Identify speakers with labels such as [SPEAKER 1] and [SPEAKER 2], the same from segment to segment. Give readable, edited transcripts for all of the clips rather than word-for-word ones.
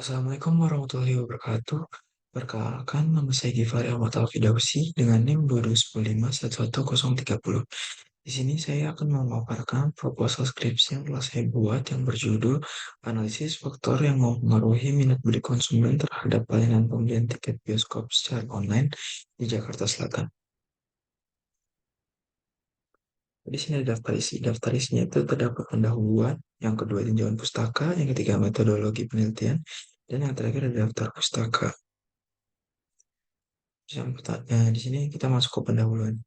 [SPEAKER 1] Assalamualaikum warahmatullahi wabarakatuh. Perkenalkan, nama saya Givari Ahmad Alfidausi dengan NIM 221111030. Di sini saya akan memaparkan proposal skripsi yang telah saya buat yang berjudul Analisis Faktor yang Mempengaruhi Minat Beli Konsumen Terhadap Pelayanan Pembelian Tiket Bioskop Secara Online di Jakarta Selatan. Di sini ada daftar isi. Daftar isinya itu terdapat pendahuluan, yang kedua tinjauan pustaka, yang ketiga metodologi penelitian, dan yang terakhir ada daftar pustaka. Di sini kita masuk ke pendahuluan.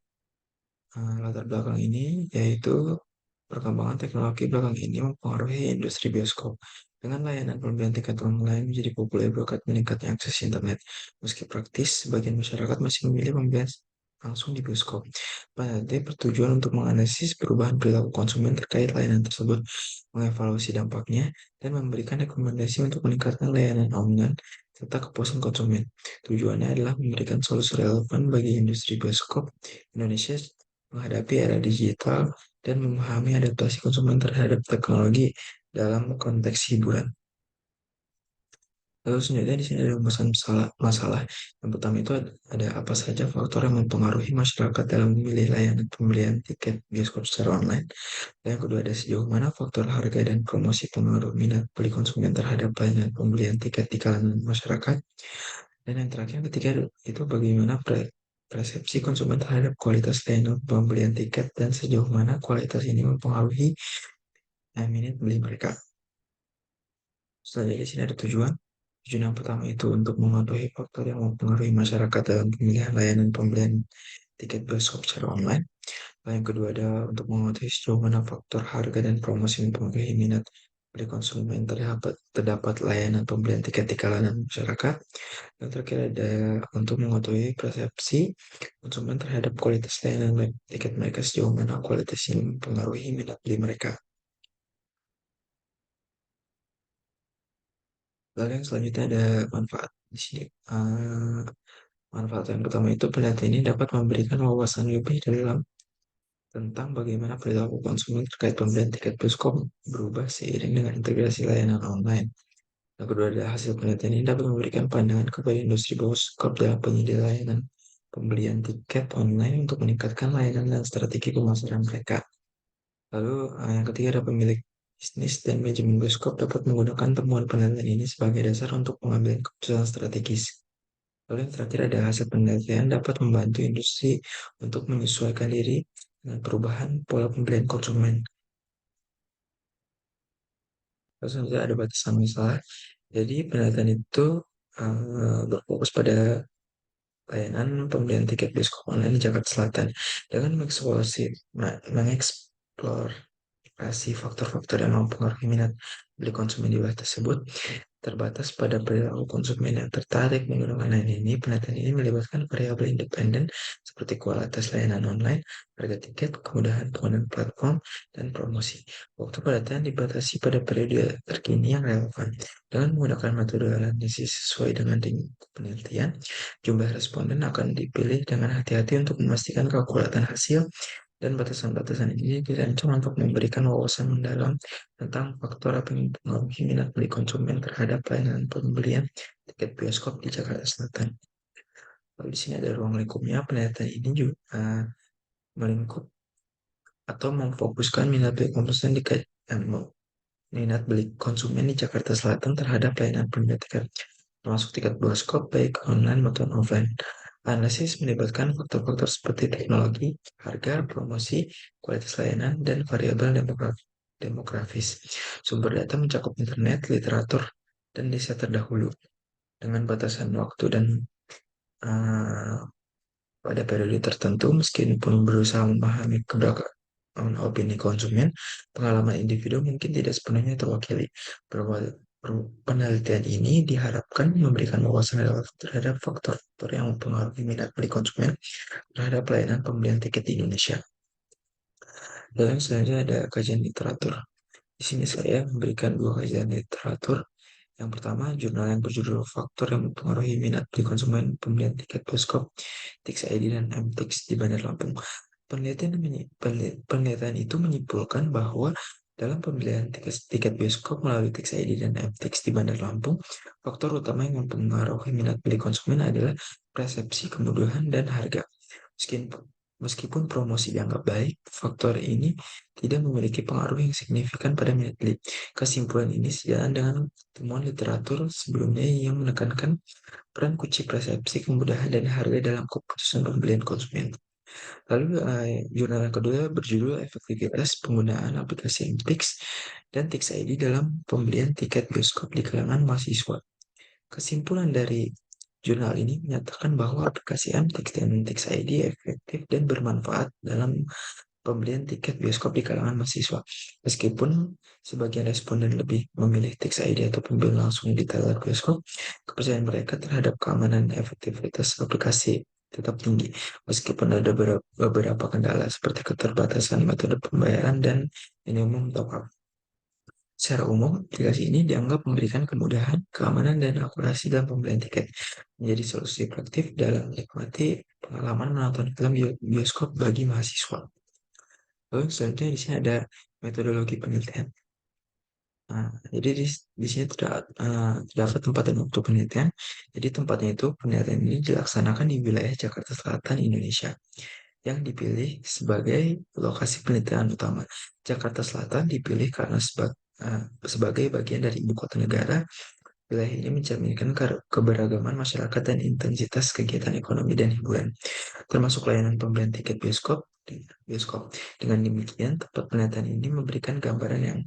[SPEAKER 1] Latar belakang ini yaitu perkembangan teknologi belakang ini mempengaruhi industri bioskop. Dengan layanan pembelian tiket online menjadi populer berkat meningkatnya akses internet. Meski praktis, sebagian masyarakat masih memilih pembelian langsung di bioskop. Peneliti bertujuan untuk menganalisis perubahan perilaku konsumen terkait layanan tersebut, mengevaluasi dampaknya, dan memberikan rekomendasi untuk meningkatkan layanan online serta kepuasan konsumen. Tujuannya adalah memberikan solusi relevan bagi industri bioskop Indonesia menghadapi era digital dan memahami adaptasi konsumen terhadap teknologi dalam konteks hiburan. Lalu selanjutnya di sini ada rumusan masalah. Yang pertama itu ada apa saja faktor yang mempengaruhi masyarakat dalam memilih layanan pembelian tiket bioskop secara online. Dan yang kedua ada sejauh mana faktor harga dan promosi pengaruh minat beli konsumen terhadap layanan pembelian tiket di kalangan masyarakat. Dan yang terakhir ketiga itu bagaimana persepsi konsumen terhadap kualitas layanan pembelian tiket dan sejauh mana kualitas ini mempengaruhi minat beli mereka. Selanjutnya di sini ada tujuan. Tujuan yang pertama itu untuk mematuhi faktor yang mempengaruhi masyarakat dalam pemilihan layanan pembelian tiket bioskop secara online. Lalu yang kedua ada untuk mengetahui sejauh mana faktor harga dan promosi mempengaruhi minat beli konsumen terdapat layanan pembelian tiket di kalangan masyarakat. Yang terakhir ada untuk mengetahui persepsi konsumen terhadap kualitas layanan tiket mereka sejauh mana kualitas ini mempengaruhi minat beli mereka. Lalu yang selanjutnya ada manfaat di sini. Eh, Manfaat yang pertama itu penelitian ini dapat memberikan wawasan lebih dalam tentang bagaimana perilaku konsumen terkait pembelian tiket bioskop berubah seiring dengan integrasi layanan online. Yang kedua adalah hasil penelitian ini dapat memberikan pandangan kepada industri bioskop dalam penyedia layanan pembelian tiket online untuk meningkatkan layanan dan strategi pemasaran mereka. Lalu yang ketiga ada pemilik bisnis dan manajemen bioskop dapat menggunakan temuan penelitian ini sebagai dasar untuk pengambilan keputusan strategis. Lalu yang terakhir ada hasil penelitian dapat membantu industri untuk menyesuaikan diri dengan perubahan pola pembelian konsumen. Terus selanjutnya ada batasan masalah. Jadi penelitian itu berfokus pada layanan pembelian tiket bioskop online di Jakarta Selatan dengan mengeksplorasi faktor-faktor yang mempengaruhi minat beli konsumen di wilayah tersebut terbatas pada perilaku konsumen yang tertarik menggunakan layanan ini. Penelitian ini melibatkan variabel independen seperti kualitas layanan online, harga tiket, kemudahan penggunaan platform, dan promosi. Waktu penelitian dibatasi pada periode terkini yang relevan. Dengan menggunakan metode analisis sesuai dengan penelitian, jumlah responden akan dipilih dengan hati-hati untuk memastikan keakuratan hasil dan batasan-batasan ini dirancang untuk memberikan wawasan mendalam tentang faktor apa yang mempengaruhi minat beli konsumen terhadap layanan pembelian tiket bioskop di Jakarta Selatan. Lalu di sini ada ruang lingkupnya. Penelitian ini juga melingkup atau memfokuskan minat beli konsumen di Jakarta Selatan terhadap layanan pembelian tiket, termasuk tiket bioskop baik online maupun offline. Analisis melibatkan faktor-faktor seperti teknologi, harga, promosi, kualitas layanan, dan variabel demografis. Sumber data mencakup internet, literatur, dan data terdahulu. Dengan batasan waktu dan uh, pada periode tertentu, meskipun berusaha memahami keberagaman opini konsumen, pengalaman individu mungkin tidak sepenuhnya terwakili. Penelitian ini diharapkan memberikan wawasan relevan terhadap faktor-faktor yang mempengaruhi minat beli konsumen terhadap pelayanan pembelian tiket di Indonesia. Dan selanjutnya ada kajian literatur. Di sini saya memberikan dua kajian literatur. Yang pertama, jurnal yang berjudul Faktor yang Mempengaruhi Minat Beli Konsumen Pembelian Tiket Bioskop, TIX ID dan MTIX di Bandar Lampung. Penelitian itu menyimpulkan bahwa Dalam pembelian tiket bioskop melalui Tix ID dan MTix di Bandar Lampung, faktor utama yang mempengaruhi minat beli konsumen adalah persepsi kemudahan dan harga. Meskipun, meskipun promosi dianggap baik, faktor ini tidak memiliki pengaruh yang signifikan pada minat beli. Kesimpulan ini sejalan dengan temuan literatur sebelumnya yang menekankan peran kunci persepsi kemudahan dan harga dalam keputusan pembelian konsumen. Lalu jurnal yang kedua berjudul Efektivitas Penggunaan Aplikasi MTix dan Tix ID dalam Pembelian Tiket Bioskop di Kalangan Mahasiswa. Kesimpulan dari jurnal ini menyatakan bahwa aplikasi MTix dan Tix ID efektif dan bermanfaat dalam pembelian tiket bioskop di kalangan mahasiswa. Meskipun sebagian responden lebih memilih Tix ID atau pembelian langsung di teller bioskop, kepercayaan mereka terhadap keamanan dan efektivitas aplikasi tetap tinggi, meskipun ada beberapa kendala seperti keterbatasan metode pembayaran dan minimum top up. Secara umum, aplikasi ini dianggap memberikan kemudahan, keamanan, dan akurasi dalam pembelian tiket, menjadi solusi praktif dalam menikmati pengalaman menonton film bioskop bagi mahasiswa. Lalu selanjutnya di sini ada metodologi penelitian. Nah, jadi di sini terdapat tempat dan waktu penelitian. Jadi tempatnya itu penelitian ini dilaksanakan di wilayah Jakarta Selatan, Indonesia, yang dipilih sebagai lokasi penelitian utama. Jakarta Selatan dipilih karena sebagai bagian dari ibu kota negara. Wilayah ini mencerminkan keberagaman masyarakat dan intensitas kegiatan ekonomi dan hiburan, termasuk layanan pembelian tiket bioskop. Dengan demikian, tempat penelitian ini memberikan gambaran yang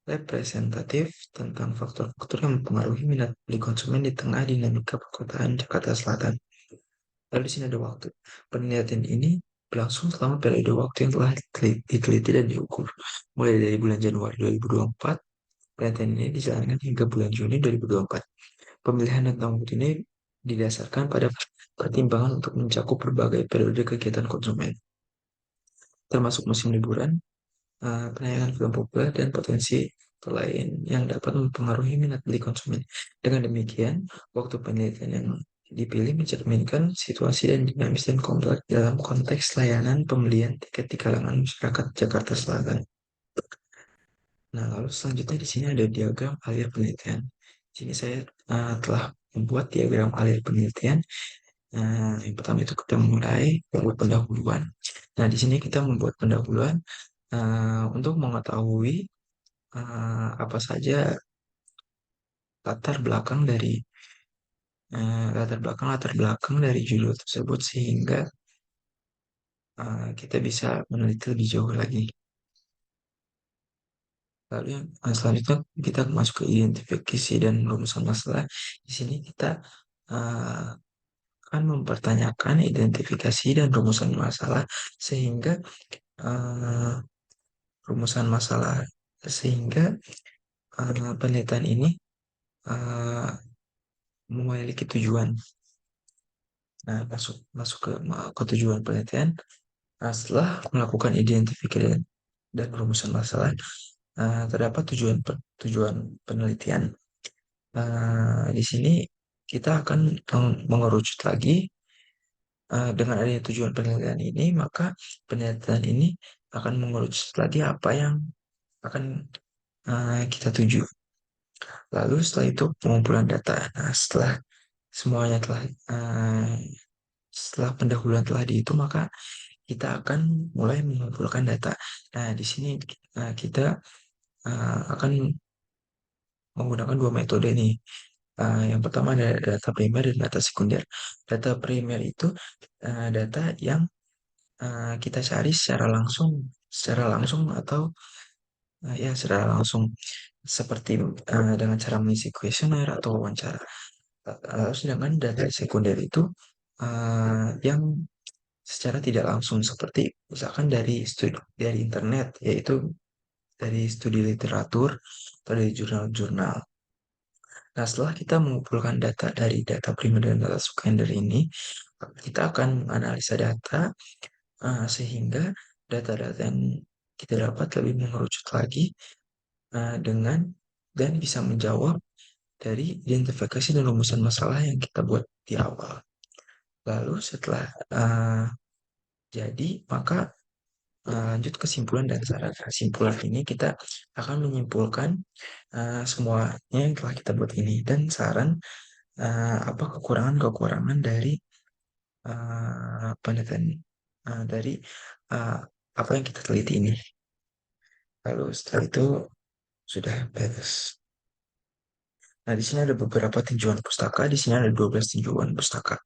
[SPEAKER 1] representatif tentang faktor-faktor yang mempengaruhi minat beli konsumen di tengah dinamika perkotaan Jakarta Selatan. Lalu di sini ada waktu. Penelitian ini berlangsung selama periode waktu yang telah diteliti dan diukur, mulai dari bulan Januari 2024. Penelitian ini dijalankan hingga bulan Juni 2024. Pemilihan tentang waktu ini didasarkan pada pertimbangan untuk mencakup berbagai periode kegiatan konsumen, termasuk musim liburan, penayangan film populer, dan potensi lain yang dapat mempengaruhi minat beli konsumen. Dengan demikian, waktu penelitian yang dipilih mencerminkan situasi dan dinamis dan kompleks dalam konteks layanan pembelian tiket di kalangan masyarakat Jakarta Selatan. Nah, lalu selanjutnya di sini ada diagram alir penelitian. Di sini saya telah membuat diagram alir penelitian. Yang pertama itu kita mulai membuat pendahuluan. Nah, di sini kita membuat pendahuluan untuk mengetahui apa saja latar belakang dari latar belakang dari judul tersebut sehingga kita bisa meneliti lebih jauh lagi. Lalu yang selanjutnya kita masuk ke identifikasi dan rumusan masalah. Di sini kita uh, akan mempertanyakan identifikasi dan rumusan masalah sehingga uh, rumusan masalah sehingga penelitian ini uh, memiliki tujuan. Nah, masuk masuk ke tujuan penelitian. Nah, setelah melakukan identifikasi dan rumusan masalah, terdapat tujuan penelitian. Di sini kita akan mengerucut lagi dengan adanya tujuan penelitian ini, maka penelitian ini akan mengerucut lagi apa yang akan kita tuju. Lalu setelah itu pengumpulan data. Nah, semuanya telah uh, setelah pendahuluan telah dihitung, maka kita akan mulai mengumpulkan data. Nah, di sini kita akan menggunakan dua metode nih. Yang pertama ada data primer dan data sekunder. Data primer itu data yang kita cari secara langsung atau ya secara langsung seperti dengan cara mengisi kuesioner atau wawancara. Sedangkan data sekunder itu yang secara tidak langsung seperti misalkan dari internet, yaitu dari studi literatur atau dari jurnal-jurnal. Nah, setelah kita mengumpulkan data dari data primer dan data sekunder ini, kita akan menganalisa data sehingga data-data yang kita dapat lebih mengerucut lagi dengan dan bisa menjawab dari identifikasi dan rumusan masalah yang kita buat di awal. Lalu setelah jadi, maka lanjut kesimpulan dan saran. Kesimpulan ini kita akan menyimpulkan semuanya yang telah kita buat ini dan saran apa kekurangan-kekurangan dari penelitian dari uh, apa yang kita teliti ini. Lalu setelah itu sudah beres. Nah, di sini ada beberapa tinjauan pustaka. Di sini ada 12 tinjauan pustaka.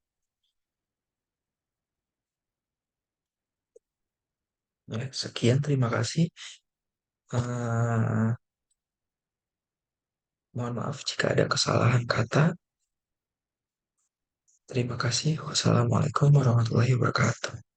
[SPEAKER 1] Ya, sekian, terima kasih. Eh, Mohon maaf jika ada kesalahan kata. Terima kasih. Wassalamualaikum warahmatullahi wabarakatuh.